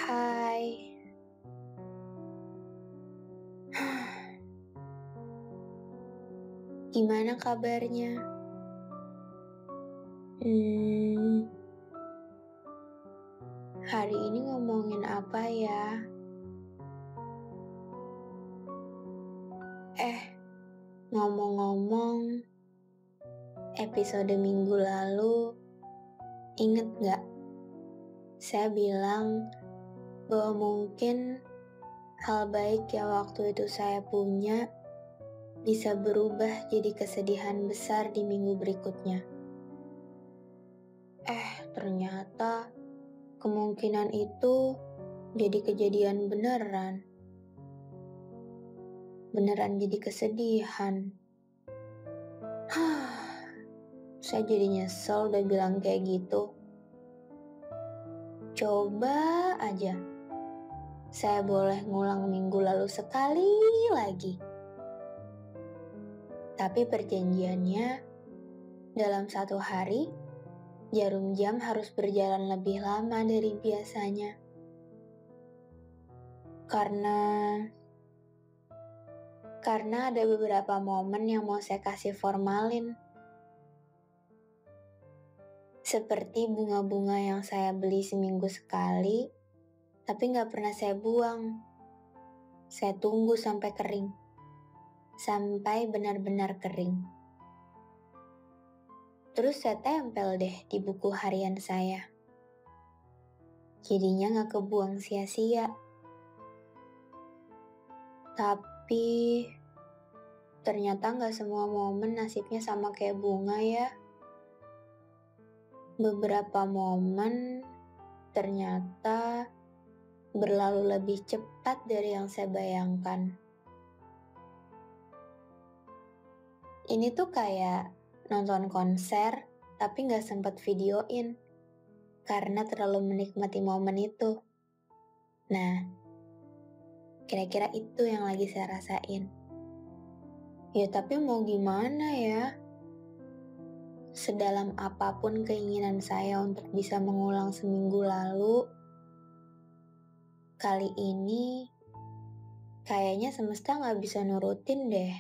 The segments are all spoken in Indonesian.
Hai, gimana kabarnya? Hmm, hari ini ngomongin apa ya? Eh, ngomong-ngomong, episode minggu lalu, inget gak? Saya bilang bahwa mungkin hal baik yang waktu itu saya punya bisa berubah jadi kesedihan besar di minggu berikutnya. Ternyata kemungkinan itu jadi kejadian beneran. Beneran jadi kesedihan. Saya jadi nyesel udah bilang kayak gitu. Coba aja saya boleh ngulang minggu lalu sekali lagi. Tapi perjanjiannya, dalam satu hari, jarum jam harus berjalan lebih lama dari biasanya. Karena ada beberapa momen yang mau saya kasih formalin. Seperti bunga-bunga yang saya beli seminggu sekali, tapi gak pernah saya buang. Saya tunggu sampai kering. Sampai benar-benar kering. Terus saya tempel deh di buku harian saya. Jadinya gak kebuang sia-sia. Tapi ternyata gak semua momen nasibnya sama kayak bunga ya. Beberapa momen ternyata berlalu lebih cepat dari yang saya bayangkan. Ini tuh kayak nonton konser tapi gak sempat videoin karena terlalu menikmati momen itu. Nah, kira-kira itu yang lagi saya rasain. Ya tapi mau gimana ya? Sedalam apapun keinginan saya untuk bisa mengulang seminggu lalu, kali ini kayaknya semesta gak bisa nurutin deh.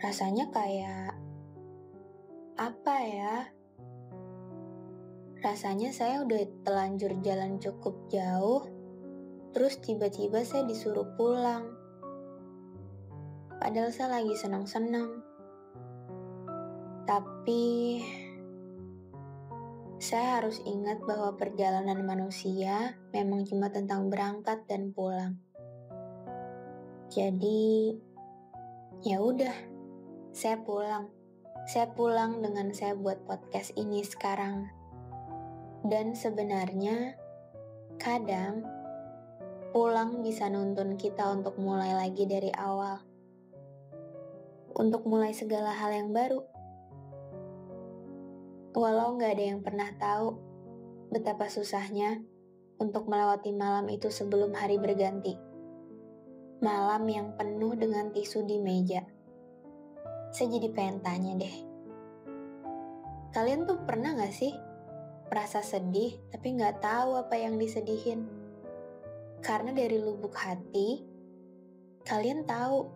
Rasanya kayak apa ya? Rasanya saya udah telanjur jalan cukup jauh, terus tiba-tiba saya disuruh pulang. Padahal saya lagi senang-senang. Tapi saya harus ingat bahwa perjalanan manusia memang cuma tentang berangkat dan pulang. Jadi, ya udah, saya pulang. Saya pulang dengan saya buat podcast ini sekarang. Dan sebenarnya, kadang pulang bisa nuntun kita untuk mulai lagi dari awal. Untuk mulai segala hal yang baru. Walau gak ada yang pernah tahu betapa susahnya untuk melewati malam itu sebelum hari berganti. Malam yang penuh dengan tisu di meja. Saya jadi pengen tanya deh. Kalian tuh pernah gak sih merasa sedih tapi gak tahu apa yang disedihin? Karena dari lubuk hati, kalian tahu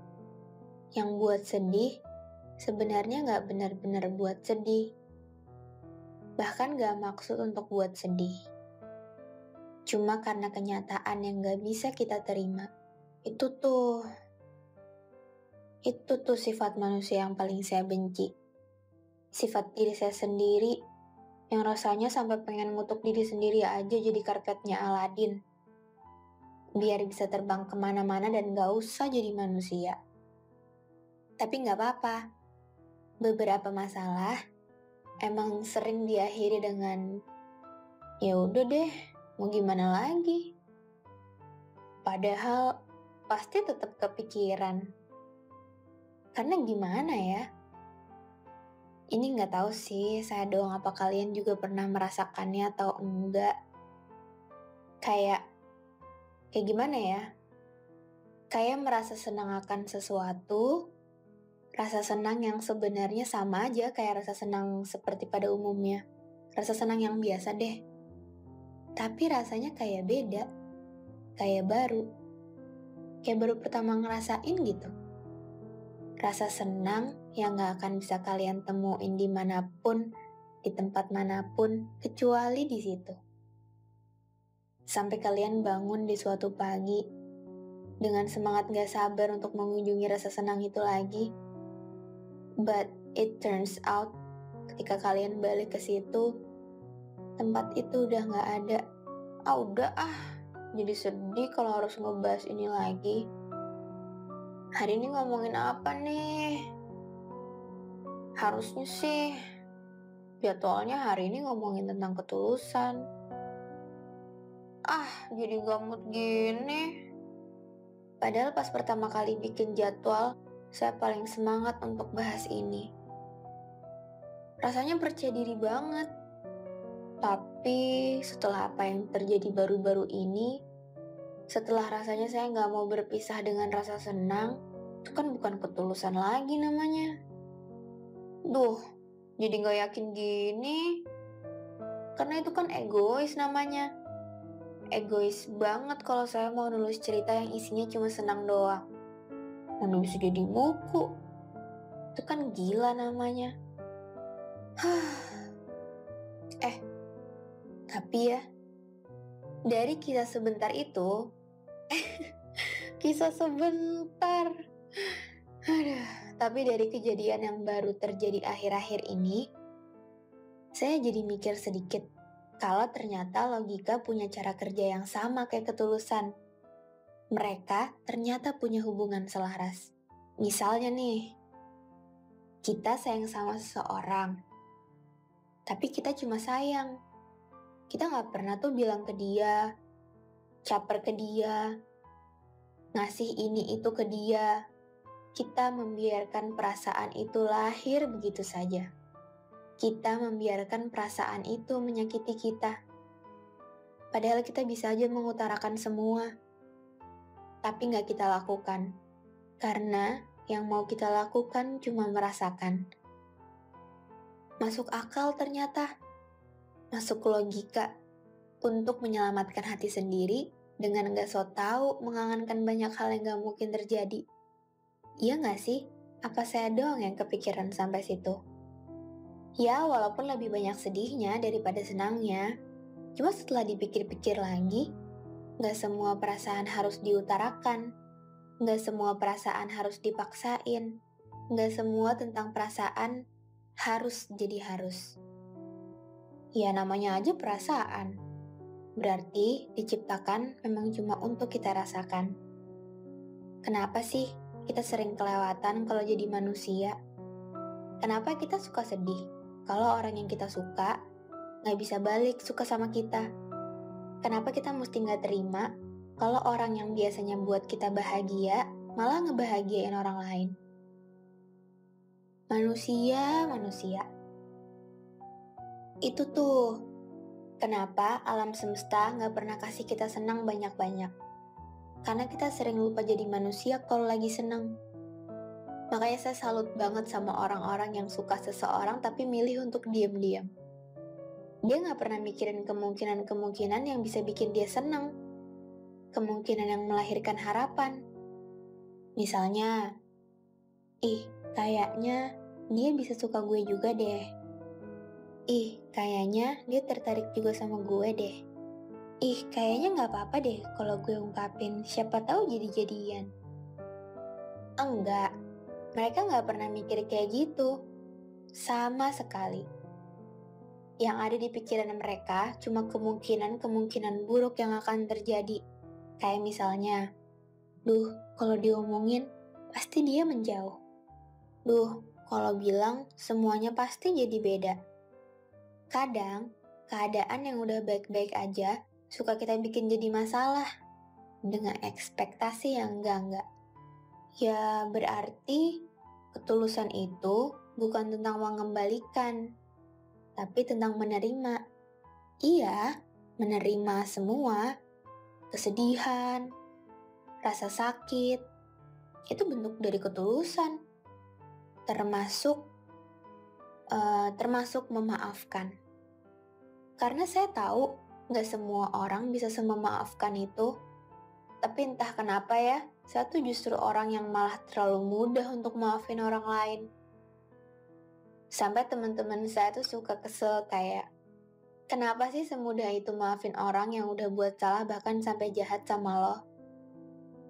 yang buat sedih sebenarnya gak benar-benar buat sedih. Bahkan gak maksud untuk buat sedih. Cuma karena kenyataan yang gak bisa kita terima. Itu tuh sifat manusia yang paling saya benci. Sifat diri saya sendiri yang rasanya sampai pengen ngutuk diri sendiri aja jadi karpetnya Aladin. Biar bisa terbang kemana-mana dan gak usah jadi manusia. Tapi gak apa-apa. Beberapa masalah emang sering diakhiri dengan ya udah deh, mau gimana lagi? Padahal pasti tetap kepikiran. Karena gimana ya? Ini gak tahu sih, saya doang apa kalian juga pernah merasakannya atau enggak. Kayak gimana ya? Kayak merasa senang akan sesuatu, rasa senang yang sebenarnya sama aja kayak rasa senang seperti pada umumnya. Rasa senang yang biasa deh. tapi rasanya kayak beda, kayak baru, kayak baru pertama ngerasain gitu. Rasa senang yang gak akan bisa kalian temuin dimanapun, di tempat manapun, kecuali di situ. Sampai kalian bangun di suatu pagi, dengan semangat gak sabar untuk mengunjungi rasa senang itu lagi. But it turns out, ketika kalian balik ke situ, tempat itu udah gak ada. Udah jadi sedih kalau harus ngebahas ini lagi. Hari ini ngomongin apa nih? Harusnya sih jadwalnya hari ini ngomongin tentang ketulusan. Jadi gamut gini. Padahal pas pertama kali bikin jadwal, saya paling semangat untuk bahas ini. Rasanya percaya diri banget. Tapi setelah apa yang terjadi baru-baru ini, setelah rasanya saya gak mau berpisah dengan rasa senang, itu kan bukan ketulusan lagi namanya. Jadi gak yakin gini. Karena itu kan egois namanya. Egois banget kalau saya mau nulis cerita yang isinya cuma senang doang. Mana bisa jadi buku. Itu kan gila namanya. Tapi ya, dari kisah sebentar itu, kisah sebentar. Tapi dari kejadian yang baru terjadi akhir-akhir ini, saya jadi mikir sedikit kalau ternyata logika punya cara kerja yang sama kayak ketulusan. Mereka ternyata punya hubungan selaras. Misalnya nih, kita sayang sama seseorang, tapi kita cuma sayang. Kita gak pernah tuh bilang ke dia, caper ke dia, ngasih ini itu ke dia. Kita membiarkan perasaan itu lahir begitu saja. Kita membiarkan perasaan itu menyakiti kita. Padahal kita bisa aja mengutarakan semua. Tapi gak kita lakukan. Karena yang mau kita lakukan cuma merasakan. Masuk akal ternyata. Masuk logika. Untuk menyelamatkan hati sendiri dengan gak so tau mengangankan banyak hal yang gak mungkin terjadi. Iya gak sih? Apa saya doang yang kepikiran sampai situ? Ya, walaupun lebih banyak sedihnya daripada senangnya. Cuma setelah dipikir-pikir lagi, gak semua perasaan harus diutarakan. Gak semua perasaan harus dipaksain. Gak semua tentang perasaan harus jadi harus. Ya namanya aja perasaan. Berarti diciptakan memang cuma untuk kita rasakan. Kenapa sih kita sering kelewatan kalau jadi manusia? Kenapa kita suka sedih kalau orang yang kita suka gak bisa balik suka sama kita? Kenapa kita mesti gak terima kalau orang yang biasanya buat kita bahagia malah ngebahagiain orang lain? Manusia. Itu tuh, kenapa alam semesta gak pernah kasih kita senang banyak-banyak? Karena kita sering lupa jadi manusia kalau lagi senang. Makanya saya salut banget sama orang-orang yang suka seseorang tapi milih untuk diam-diam. Dia gak pernah mikirin kemungkinan-kemungkinan yang bisa bikin dia senang. Kemungkinan yang melahirkan harapan. Misalnya, kayaknya dia bisa suka gue juga deh. Kayaknya dia tertarik juga sama gue deh. Kayaknya gak apa-apa deh kalau gue ungkapin, siapa tahu jadi-jadian. Enggak, mereka gak pernah mikir kayak gitu. Sama sekali. Yang ada di pikiran mereka cuma kemungkinan-kemungkinan buruk yang akan terjadi. Kayak misalnya, kalau diomongin, pasti dia menjauh. Kalau bilang, semuanya pasti jadi beda. Kadang, keadaan yang udah baik-baik aja suka kita bikin jadi masalah dengan ekspektasi yang enggak. Ya berarti ketulusan itu bukan tentang mengembalikan, tapi tentang menerima. Iya, menerima semua, kesedihan, rasa sakit, itu bentuk dari ketulusan. Termasuk memaafkan. Karena saya tahu Gak semua orang bisa sememaafkan itu, tapi entah kenapa ya, saya tuh justru orang yang malah terlalu mudah untuk maafin orang lain. Sampai teman-teman saya tuh suka kesel kayak, kenapa sih semudah itu maafin orang yang udah buat salah bahkan sampai jahat sama lo?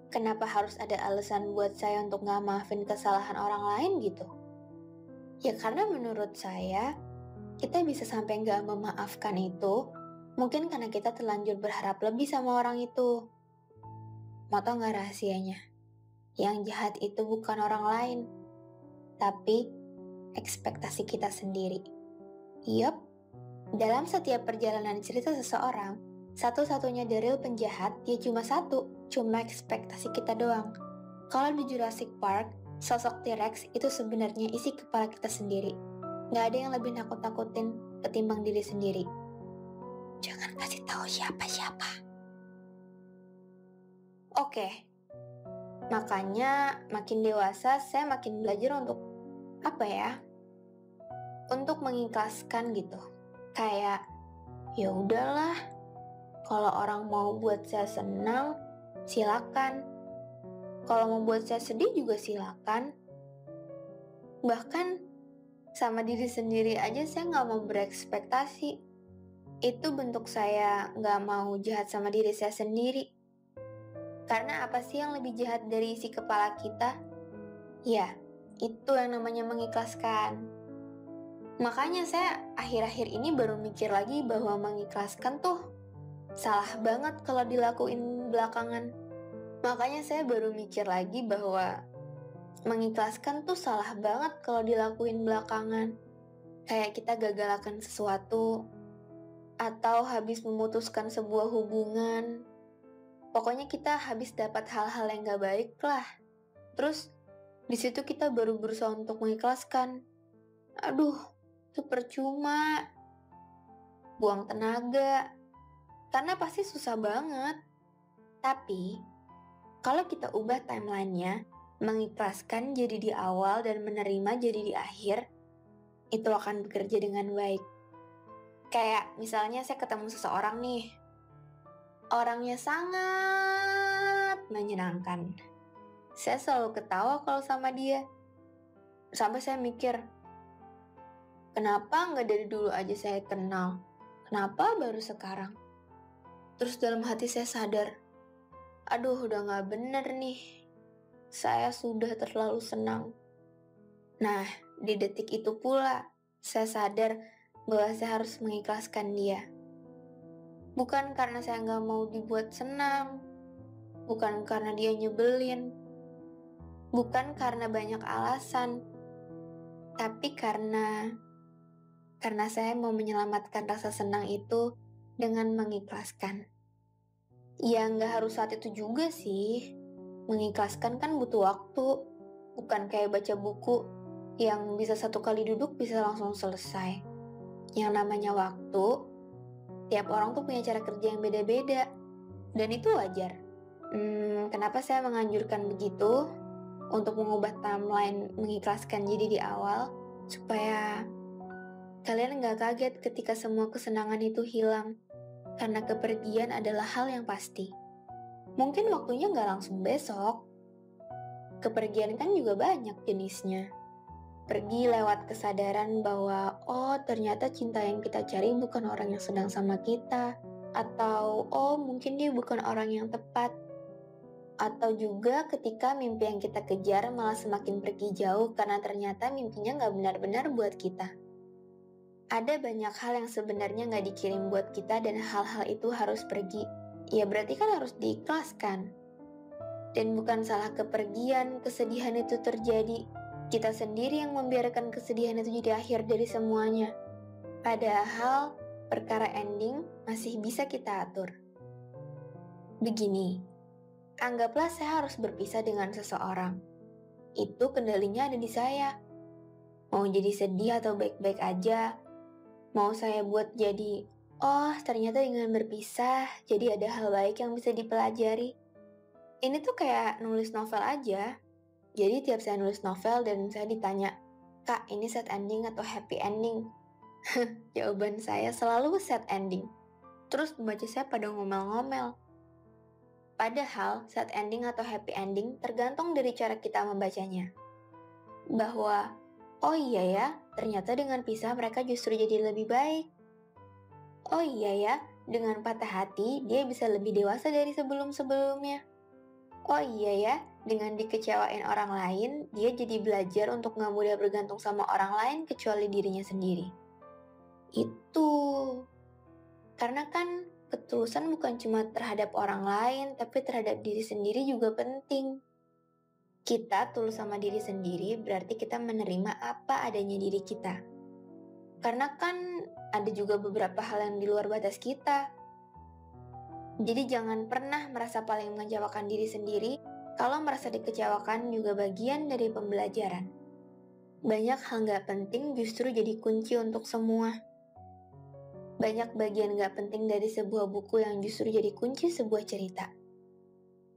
Kenapa harus ada alasan buat saya untuk gak maafin kesalahan orang lain gitu? Ya karena menurut saya, kita bisa sampai gak memaafkan itu, mungkin karena kita terlanjur berharap lebih sama orang itu. Mau tau gak rahasianya? Yang jahat itu bukan orang lain, tapi ekspektasi kita sendiri. Yup, dalam setiap perjalanan cerita seseorang, satu-satunya the penjahat dia cuma satu, cuma ekspektasi kita doang. Kalau di Jurassic Park, sosok T-Rex itu sebenarnya isi kepala kita sendiri. Gak ada yang lebih nakut-nakutin ketimbang diri sendiri. Jangan kasih tahu siapa-siapa. Oke. Makanya makin dewasa saya makin belajar untuk untuk mengikhlaskan gitu. Kayak ya udahlah, kalau orang mau buat saya senang, silakan. Kalau mau buat saya sedih juga silakan. Bahkan sama diri sendiri aja saya nggak mau berekspektasi. Itu bentuk saya nggak mau jahat sama diri saya sendiri. Karena apa sih yang lebih jahat dari isi kepala kita? Ya, itu yang namanya mengikhlaskan. Makanya saya akhir-akhir ini baru mikir lagi bahwa mengikhlaskan tuh salah banget kalau dilakuin belakangan. Makanya saya baru mikir lagi bahwa mengikhlaskan tuh salah banget kalau dilakuin belakangan. Kayak kita gagal akan sesuatu, atau habis memutuskan sebuah hubungan. Pokoknya kita habis dapat hal-hal yang gak baik lah. Terus di situ kita baru berusaha untuk mengikhlaskan. Aduh, itu percuma. Buang tenaga. Karena pasti susah banget. Tapi, kalau kita ubah timelinenya, mengikhlaskan jadi di awal dan menerima jadi di akhir, itu akan bekerja dengan baik. Kayak misalnya saya ketemu seseorang nih, orangnya sangat menyenangkan. Saya selalu ketawa kalau sama dia. Sampai saya mikir, kenapa nggak dari dulu aja saya kenal? Kenapa baru sekarang? Terus dalam hati saya sadar, aduh udah nggak bener nih. Saya sudah terlalu senang. Nah, di detik itu pula, saya sadar bahwa saya harus mengikhlaskan dia. Bukan karena saya nggak mau dibuat senang, bukan karena dia nyebelin, bukan karena banyak alasan, tapi karena saya mau menyelamatkan rasa senang itu dengan mengikhlaskan. Ya nggak harus saat itu juga sih, mengikhlaskan kan butuh waktu, bukan kayak baca buku yang bisa satu kali duduk bisa langsung selesai. Yang namanya waktu, tiap orang tuh punya cara kerja yang beda-beda, dan itu wajar. Kenapa saya menganjurkan begitu? Untuk mengubah timeline mengikhlaskan jadi di awal, supaya kalian nggak kaget ketika semua kesenangan itu hilang, karena kepergian adalah hal yang pasti. Mungkin waktunya nggak langsung besok. Kepergian kan juga banyak jenisnya. Pergi lewat kesadaran bahwa, oh ternyata cinta yang kita cari bukan orang yang sedang sama kita. Atau, oh mungkin dia bukan orang yang tepat. Atau juga ketika mimpi yang kita kejar malah semakin pergi jauh karena ternyata mimpinya nggak benar-benar buat kita. Ada banyak hal yang sebenarnya nggak dikirim buat kita dan hal-hal itu harus pergi. Ya berarti kan harus diikhlaskan. Dan bukan salah kepergian, kesedihan itu terjadi. Kita sendiri yang membiarkan kesedihan itu jadi akhir dari semuanya. Padahal, perkara ending masih bisa kita atur. Begini, anggaplah saya harus berpisah dengan seseorang. Itu kendalinya ada di saya. Mau jadi sedih atau baik-baik aja. Mau saya buat jadi, oh ternyata dengan berpisah, jadi ada hal baik yang bisa dipelajari. Ini tuh kayak nulis novel aja. Jadi tiap saya nulis novel dan saya ditanya, Kak ini sad ending atau happy ending? Jawaban saya selalu sad ending. Terus pembaca saya pada ngomel-ngomel. Padahal saat ending atau happy ending tergantung dari cara kita membacanya. Bahwa, oh iya ya, ternyata dengan pisah mereka justru jadi lebih baik. Oh iya ya, dengan patah hati dia bisa lebih dewasa dari sebelum-sebelumnya. Oh iya ya, dengan dikecewain orang lain, dia jadi belajar untuk gak mudah bergantung sama orang lain kecuali dirinya sendiri. Itu. Karena kan ketulusan bukan cuma terhadap orang lain, tapi terhadap diri sendiri juga penting. Kita tulus sama diri sendiri berarti kita menerima apa adanya diri kita. Karena kan ada juga beberapa hal yang di luar batas kita. Jadi jangan pernah merasa paling mengecewakan diri sendiri. Kalau merasa dikecewakan juga bagian dari pembelajaran. Banyak hal gak penting justru jadi kunci untuk semua. Banyak bagian gak penting dari sebuah buku yang justru jadi kunci sebuah cerita.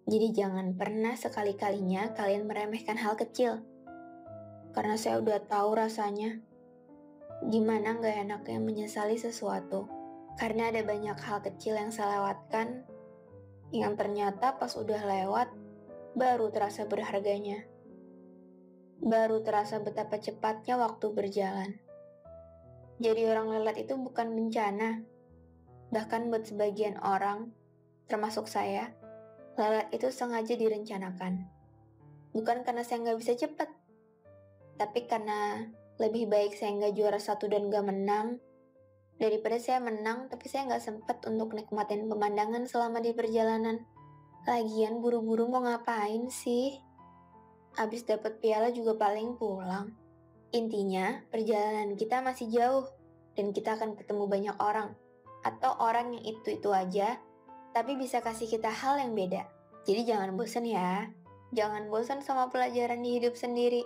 Jadi jangan pernah sekali-kalinya kalian meremehkan hal kecil. Karena saya udah tahu rasanya. Gimana gak enaknya menyesali sesuatu. Karena ada banyak hal kecil yang saya lewatkan, yang ternyata pas udah lewat, baru terasa berharganya. Baru terasa betapa cepatnya waktu berjalan. Jadi orang lelet itu bukan bencana. Bahkan buat sebagian orang, termasuk saya, lelet itu sengaja direncanakan. Bukan karena saya nggak bisa cepat, tapi karena lebih baik saya nggak juara satu dan nggak menang, daripada saya menang tapi saya nggak sempet untuk nikmatin pemandangan selama di perjalanan. Lagian buru-buru mau ngapain sih? Abis dapat piala juga paling pulang. Intinya, perjalanan kita masih jauh, dan kita akan ketemu banyak orang, atau orang yang itu-itu aja, tapi bisa kasih kita hal yang beda. Jadi jangan bosan ya, jangan bosan sama pelajaran di hidup sendiri.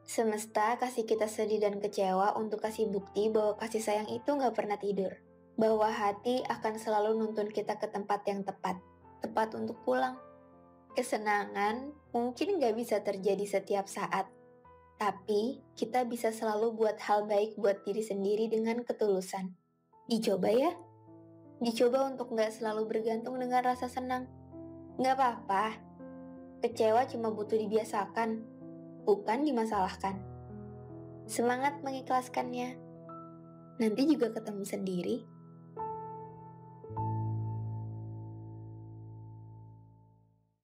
Semesta kasih kita sedih dan kecewa untuk kasih bukti bahwa kasih sayang itu gak pernah tidur. Bahwa hati akan selalu nuntun kita ke tempat yang tepat untuk pulang. Kesenangan mungkin gak bisa terjadi setiap saat, tapi kita bisa selalu buat hal baik buat diri sendiri dengan ketulusan. Dicoba ya. Dicoba untuk gak selalu bergantung dengan rasa senang. Gak apa-apa. Kecewa cuma butuh dibiasakan, bukan dimasalahkan. Semangat mengikhlaskannya. Nanti juga ketemu sendiri.